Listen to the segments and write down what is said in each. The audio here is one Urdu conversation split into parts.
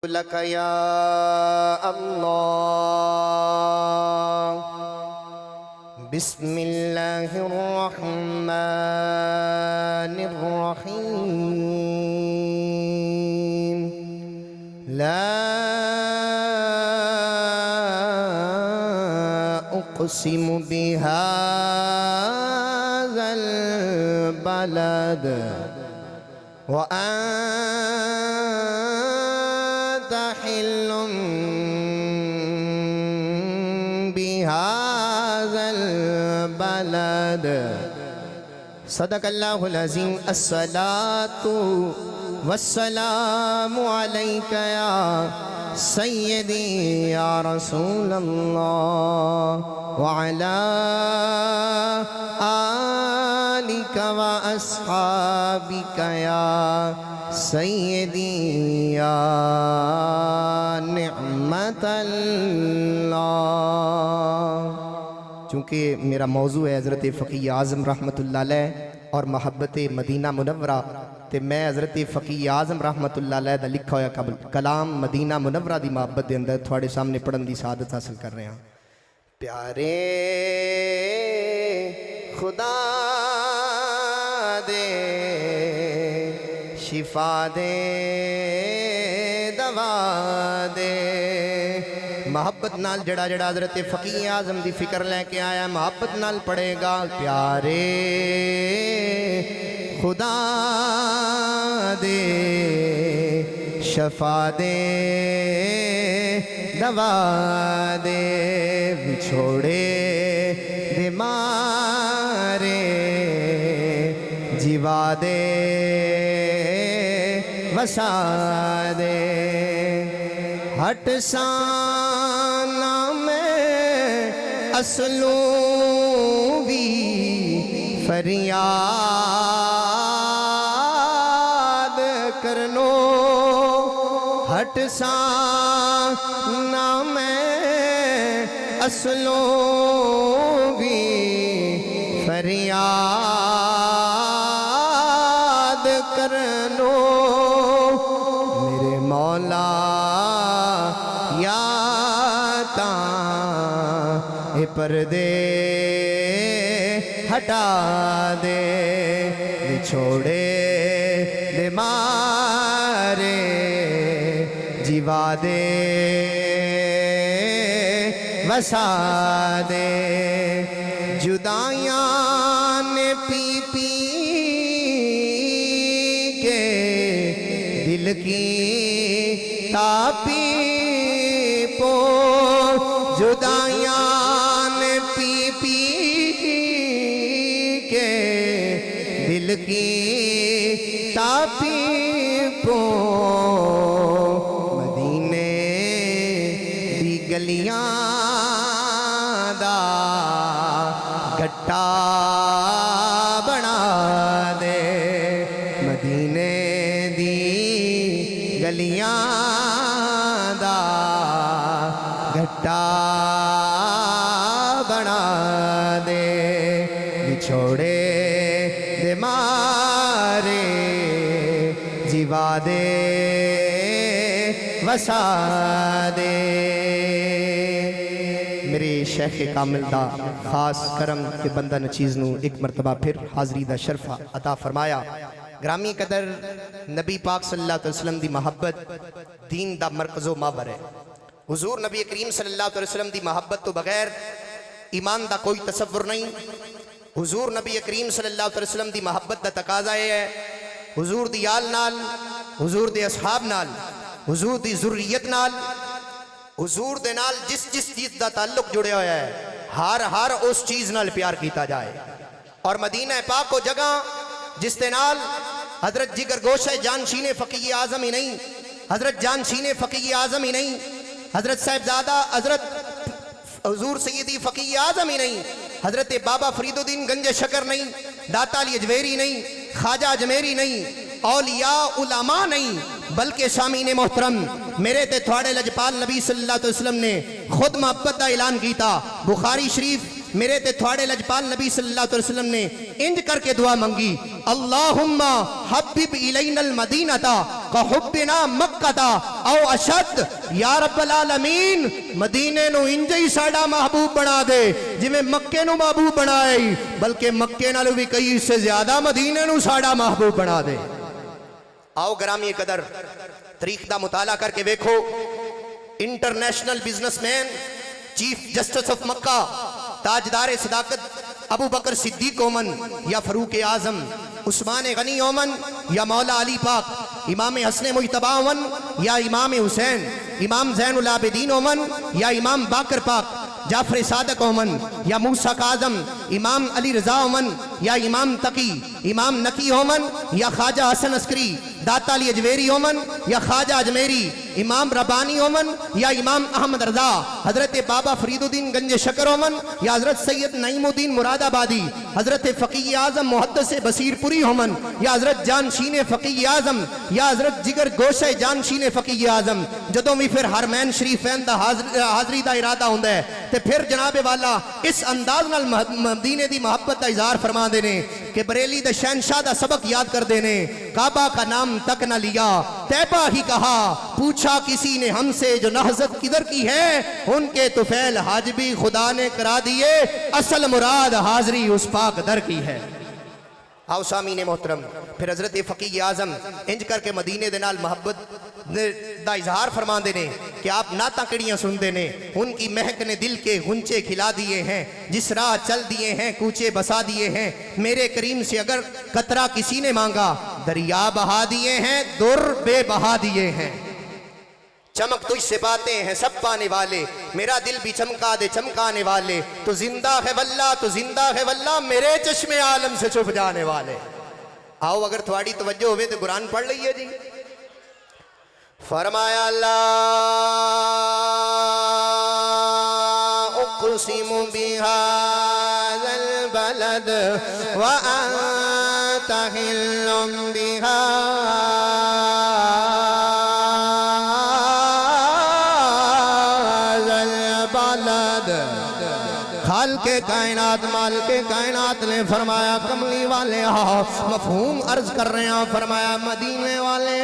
لك يا الله بسم الله الرحمن الرحيم لا أقسم بهذا البلد وأنت حل بهذا البلد صدق الله العظيم الصلاة والسلام عليك يا سيدي يا رسول الله وعلى آلك وأصحابك يا سيدي يا نعمت اللہ۔ چونکہ میرا موضوع ہے حضرت فقی اعظم رحمت اللہ علیہ اور محبت مدینہ منورہ، تے میں حضرت فقی اعظم رحمت اللہ علیہ دا لکھا ہویا کلام مدینہ منورہ دی محبت دے اندر تھوڑے سامنے پڑھن دی سعادت حاصل کر رہے ہیں۔ پیارے خدا دے شفا دے دوا دے، محبت نال جڑا جڑا حضرت فقی اعظم دی فکر لے کے آیا محبت نال پڑھے گا۔ پیارے خدا دے شفا دے دوا دے، بچھوڑے دے مارے جیوا دے وسا دے، ہٹ سانا میں اصلوں بھی فریاد کرنو، ہٹ سانا میں اصلوں بھی فریاد کرنو، میرے مولا یا تاں اے پردے ہٹا دے، بچھوڑے دے مارے جیوا دے وسا دے، جدائیاں نے پی پی کے دل کی تاپی پو، جدائیاں نے پی پی کے دل کی تاپی پو، مدینے دی گلیاں دا گٹا بنا دے، مدینے دی گلیاں دا گٹا بنا دے، بچھوڑے دے مارے جیوا دے وسا دے۔ میرے شیخ کامل دا خاص کرم کہ بندہ نچیز نو ایک مرتبہ پھر حاضری دا شرفہ عطا فرمایا۔ گرامی قدر نبی پاک صلی اللہ علیہ وسلم دی محبت دین دا مرکز و محور ہے۔ حضور نبی کریم صلی اللہ علیہ وسلم دی محبت تو بغیر ایمان دا کوئی تصور نہیں۔ حضور نبی کریم صلی اللہ علیہ وسلم دی محبت دا تقاضا ہے حضور دی آل نال، حضور دی اصحاب نال، حضور دی ذریت نال، حضور دے نال جس جس چیز دا تعلق جڑے ہویا ہے ہر اس چیز نال پیار کیتا جائے۔ اور مدینہ پاک کو جگہ جس دے نال حضرت جگر گوشہ جانشین فقی اعظم ہی نہیں، حضرت جانشین فقی اعظم ہی نہیں، حضرت صاحبزادہ حضرت حضور سیدی فقی اعظم ہی نہیں، حضرت بابا فرید الدین گنج شکر نہیں، داتا علی اجویری نہیں، خواجہ اجمیری نہیں، اولیاء علماء نہیں، بلکہ سامعین محترم میرے تے تھوڑے لجپال نبی صلی اللہ علیہ وسلم نے خود محبت دا اعلان کیتا۔ بخاری شریف میرے تے تھوڑے لجپال نبی صلی اللہ علیہ وسلم نے انج کر کے دعا منگی، اللہم حبب الینا المدینہ کحبنا مکہ او اشد، یا رب العالمین مدینے نو انج ہی ساڑا محبوب بنا دے جی میں مکے نو محبوب بنائے، بلکہ مکے نالو بھی کئی سے زیادہ مدینے نو ساڑا محبوب بنا دے۔ آؤ گرامی قدر تاریخ دا مطالعہ کر کے ویکھو، international businessman, chief justice of Mecca, تاجدار صداقت ابو بکر صدیق اومن یا فاروق اعظم، عثمان غنی اومن یا مولا علی پاک، امام حسن مجتبی اومن یا امام حسین، امام زین العابدین اومن یا امام باقر پاک، جعفر صادق اومن یا موسیٰ کاظم، امام علی رضا اومن یا امام تقی، امام نقی اومن یا خواجہ حسن عسکری، داتا علی اجویری اومن یا خواجہ اجمیری، امام ربانی اومن یا امام احمد رضا، حضرت بابا فرید الدین گنج شکر اومن یا حضرت سید نعیم الدین مراد آبادی، حضرت فقیہ اعظم محدث بصیر پوری اومن یا حضرت جانشین فقیہ اعظم یا حضرت جگر گوشہ جانشین فقیہ اعظم، جدوں بھی پھر حرمین شریفین دا حاضری دا ارادہ ہوندہ ہے تے پھر جناب والا اس انداز نال مدینے دی محبت دا اظہار فرما دینے کہ بریلی دا شہنشاہ دا سبق یاد کر دینے، کعبہ کا نام تک نہ لیا، طیبہ ہی کہا، پوچھا کسی نے ہم سے جو نہضت کدھر کی ہے، ان کے طفیل حاجبی خدا نے کرا دیے، اصل مراد حاضری اس پاک در کی ہے۔ آؤ سامعین محترم، پھر حضرت فقیہ اعظم انج کر کے مدینے دے نال محبت دا اظہار فرما دینے کہ آپ نعتاں کڑیاں سن دینے، ان کی مہک نے دل کے غنچے کھلا دیے ہیں، جس راہ چل دیے ہیں کوچے بسا دیے ہیں، میرے کریم سے اگر قطرہ کسی نے مانگا دریا بہا دیے ہیں، در بے بہا دیے ہیں، چمک تجھ سے باتیں ہیں سب پانے والے، میرا دل بھی چمکا دے چمکانے والے، تو زندہ ہے واللہ تو زندہ ہے واللہ، میرے چشم عالم سے چھپ جانے والے۔ آؤ اگر تھوڑی توجہ ہوئے تو قرآن پڑھ لئیے جی۔ فرمایا لا اقسم بهذا البلد وانت حل بهذا البلد، خالق کائنات مالک کائنات نے فرمایا کملی والے مفہوم عرض کر رہے ہیں، فرمایا مدینے والے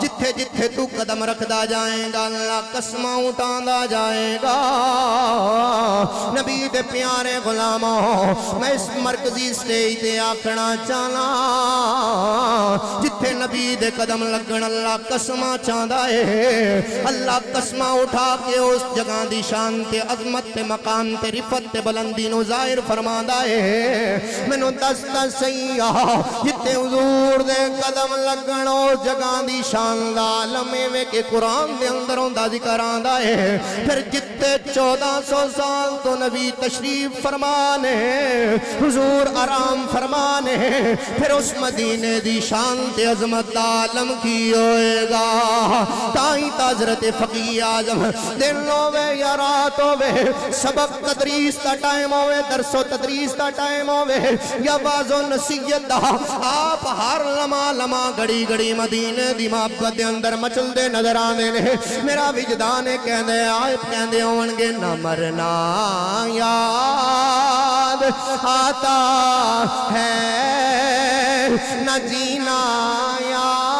جتھے جتھے تو قدم رکھدا جائیں گا اللہ قسماں اٹھاندا جائے گا، نبی دے پیارے غلاموں میں اس مرکزی سٹیج تے آکھنا چاہنا جتھے نبی دے قدم لگن اللہ قسماں چاہدا ہے، اللہ قسماں اٹھا کے اس جگہ دی شان تے عظمت تے مقام تے رفت تے بلندی نو ظاہر فرماندا ہے، مینوں دسدا سیاح جتھے حضور دے قدم لگن اس جگہ دی شان دا عالم ہے کہ قرآن دے اندر ہوندا ذکر آندا ہے، پھر جتھے 1400 سال تو نبی تشریف فرمانے حضور آرام فرمانے، پھر اس مدینے دی شان تے عظمت دا عالم کی ہوئے گا، تائیں تا حضرت فقیہ اعظم دن ہوئے یا رات ہوئے، سبق تدریس دا ٹائم ہوئے، درس و تدریس دا ٹائم ہوئے یا باز و نصیحت دا، آپ ہر لمحہ لمحہ گھڑی گھڑی مدینے دی محبت دے اندر مچل دے نظر آنے نے، میرا وجدان کہندے آئے کہندے ہونگے نہ مرنا یاد آتا ہے نہ جینا یاد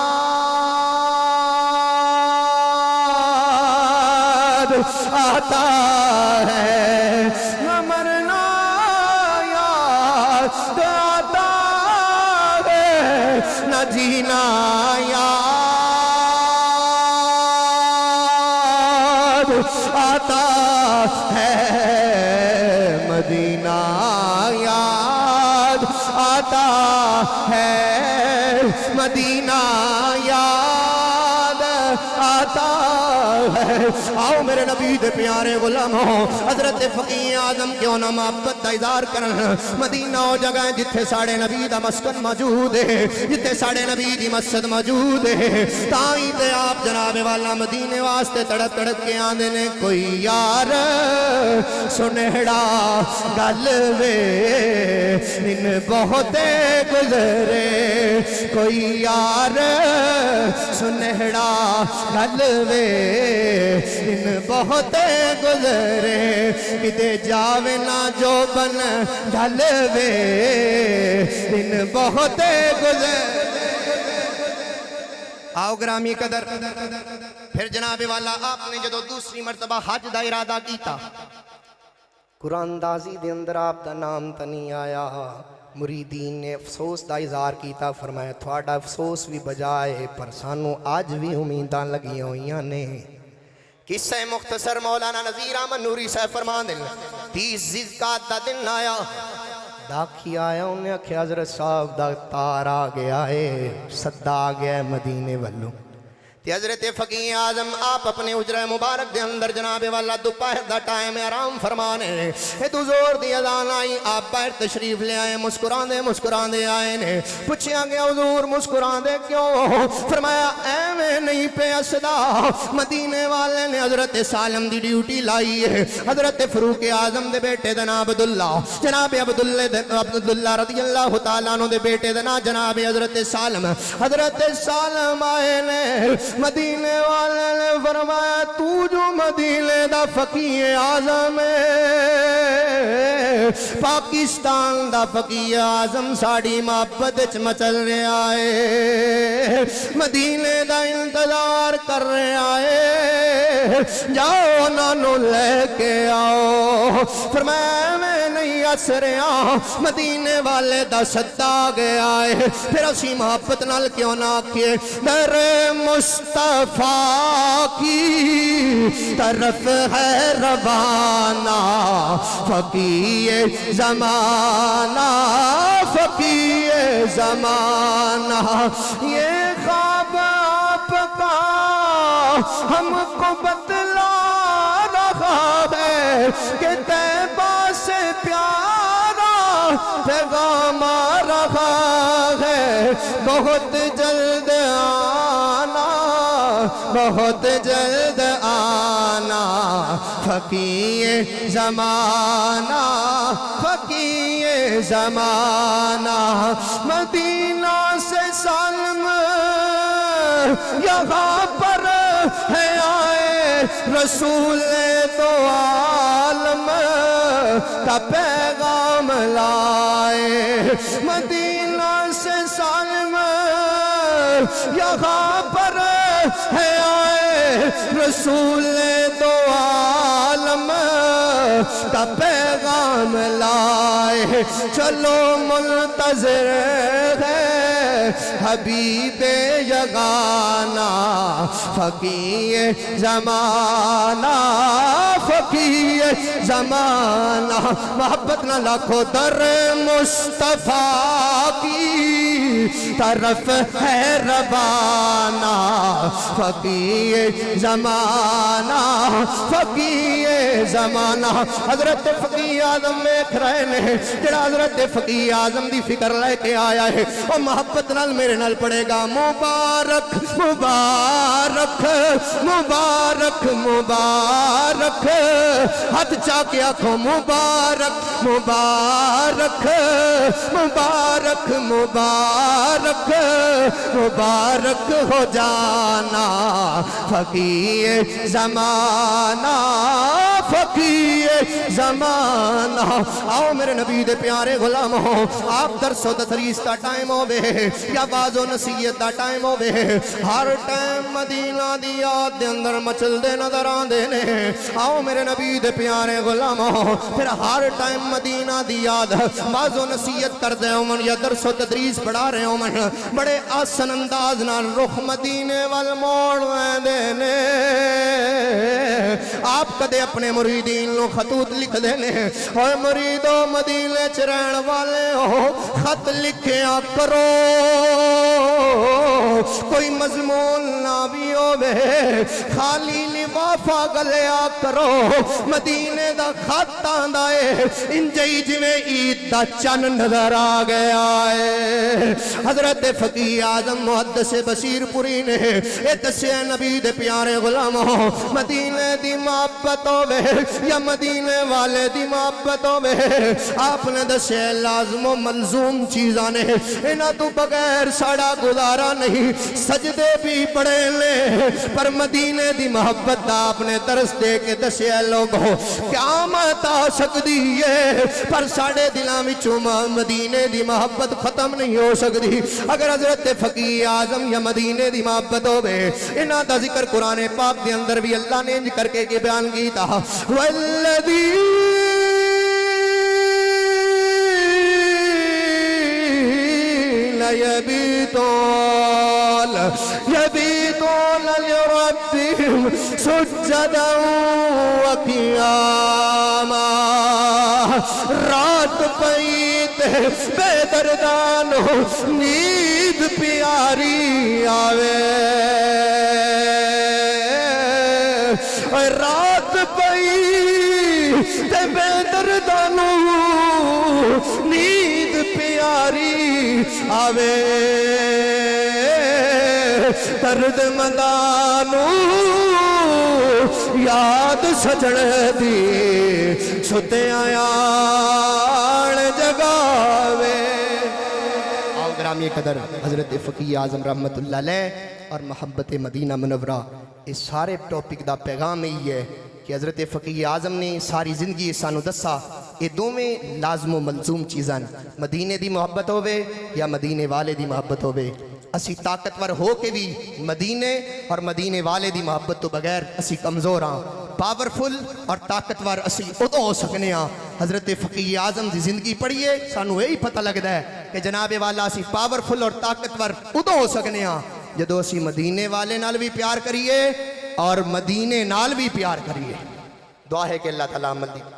آتا ہے، نہ مرنا یاد آتا ہے نہ جینا یاد آتا ہے، مدینہ یاد آتا ہے، مدینہ یاد آتا ہے۔ آؤ میرے نبی دے پیارے غلاموں، حضرت فقیہ اعظم کیوں نہ محبت دا اظہار کرن، مدینہ ہو جگہ جتھے ساڑے نبی دا مسکن موجود ہے، جتھے ساڑے نبی دی مسجد موجود ہے، تائیں تے آپ جناب والا مدینے واسطے تڑپ تڑپ کے آندے نے، کوئی یار سنہڑا گل وے ان بہتے گزرے، کوئی یار سنہڑا ڈھلوے دن بہت گزرے کدے جاوے نہ جو بن ڈھلوے دن بہت گزرے آؤ گرامی قدر پھر جناب والا آپ نے جدو دوسری مرتبہ حج دا ارادہ کیتا قرآن دازی دے اندر آپ دا نام تنی آیا مریدین نے افسوس دا اظہار کیتا فرمایا تھوڑا افسوس بھی بجائے پر سانو آج بھی امیداں لگی ہوئیاں نے قصہ مختصر مولانا نذیر احمد نوری صاحب فرمان دل 30 ذیقعدہ دا دن آیا داکھی آیا انہیں اکھے حضرت صاحب دا تار آ گیا ہے صدہ آ گیا ہے مدینے والوں تی حضرت فقی اعظم آپ اپنے اجرہ مبارک دے اندر جناب والا دوپہر دا ٹائم آرام فرمانے ہے تو زور دی اذان آئی آپ باہر تشریف لے آئے مسکران دے آئے نے پوچھیا گیا حضور مسکران دے کیوں فرمایا اے میں نہیں پہ اسدا مدینے والے نے حضرت سالم دی ڈیوٹی لائی ہے حضرت فاروق اعظم دے بیٹے دنا عبداللہ جناب عبداللہ رضی اللہ تعالیٰ عنہ دے بیٹے دنا جناب حضرت سالم آئے نے مدینے والے نے فرمایا تو جو مدینے دا فقی اعظم ہے پاکستان دا فقی اعظم ساڑی محبت چ مچل رہا ہے مدینے دا انتظار کر رہا ہے جاؤ نانو لے کے آؤ فرمایا میں نہیں اس رہا مدینے والے دا صدہ گیا ہے پھر اسی محبت نال کیوں نہ کیے در مصطفیٰ کی طرف ہے روانہ فقی زمانہ یہ خواب آپ کا ہم کو بتلا رہا ہے کہ طیبہ سے پیارا پیغام آ رہا ہے بہت جلد آنا فقی زمانہ مدینہ سے سالم یہاں پر ہے آئے رسول دو عالم کا پیغام لائے مدینہ سے سالم یہاں پر ہے آئے رسول دو عالم کا پیغام لائے چلو منتظر ہے حبیب یگانہ فقی زمانہ محبت نہ لاکھو در مصطفیٰ کی طرف ہے روانہ فقی زمانہ حضرت فقی اعظم ایک رہے نے جڑا حضرت فقی اعظم دی فکر لے کے آیا ہے اور محبت نال میرے نال پڑے گا مبارک ہاتھ چاہ کے آنکھوں مبارک ہو جانا فقی زمانہ آؤ میرے نبی دے پیارے غلام ہو آپ درس و تدریس دا ٹائم ہوئے یا باز و نصیحت دا ٹائم ہوئے ہر ٹائم مدینہ دی یاد دے اندر مچل دے نظر آن دے نے آؤ میرے نبی دے پیارے غلام ہو پھر ہر ٹائم مدینہ دی یاد باز و نصیحت کر دے ہوں یا درس و تدریس پڑھا رہے ہوں بڑے آسن انداز نال رخ مدینے والموڑ میں دینے آپ کدے اپنے مریدین لو خطوط لکھ دینے اور مریدو مدینے چرین والے ہو خط لکھیا کرو کوئی مضمون نہ بھی ہوئے خالی لفافہ گلیا کرو مدینے دا خط آندائے انجائی جویں عید دا چن نظر آ گیا ہے حضرت فقی اعظم محدث بصیر پوری نے دسے نبی دے پیارے غلاموں مدینے دی محبت ہوئے یا مدینے والے دی محبت ہوئے آپ نے دسے لازم و ملزوم چیزاں نے انہاں تو بغیر ساڑا گزارا نہیں سجدے بھی پڑے لے پر مدینے دی محبت دا آپ نے درس دے کے دسیا لوگو قیامت آ سکتی ہے پر ساڑھے دلاں وچوں مدینے دی محبت ختم نہیں ہو سکتی اگر حضرت فقیہ اعظم یا مدینے دی محبت ہوئے انہاں دا ذکر قرآن پاک دے اندر بھی اللہ نے انج کر کے بیان کیتا والذی يبيتون لربهم سجدا وقياما رات پئیت بے دردانو نیند پیاری آوے رات پئیت بے دردانو نیند پیاری آوے درد مندانو یاد سجن دی ستے آیان جگاوے آؤ گرامی قدر حضرت فقیہ اعظم رحمت اللہ علیہ اور محبت مدینہ منورہ اس سارے ٹاپک دا پیغام ہی ہے کہ حضرت فقیہ اعظم نے ساری زندگی سانو دسا یہ دو میں لازم و ملزوم چیزاں مدینے دی محبت ہوئے یا مدینے والے دی محبت ہوئے اسی طاقتور ہو کے بھی مدینے اور مدینے والے دی محبت تو بغیر اسی کمزور ہاں پاورفل اور طاقتور اسی ادو ہو سکنے ہاں حضرت فقیہ اعظم دی زندگی پڑھیے سانو یہی پتہ لگتا ہے کہ جناب والا اسی پاورفل اور طاقتور ادو ہو سکنے ہاں جدو اسی مدینے والے نال بھی پیار کریے اور مدینے نال بھی پیار کریے دعا ہے کہ اللہ تعالیٰ عمل دی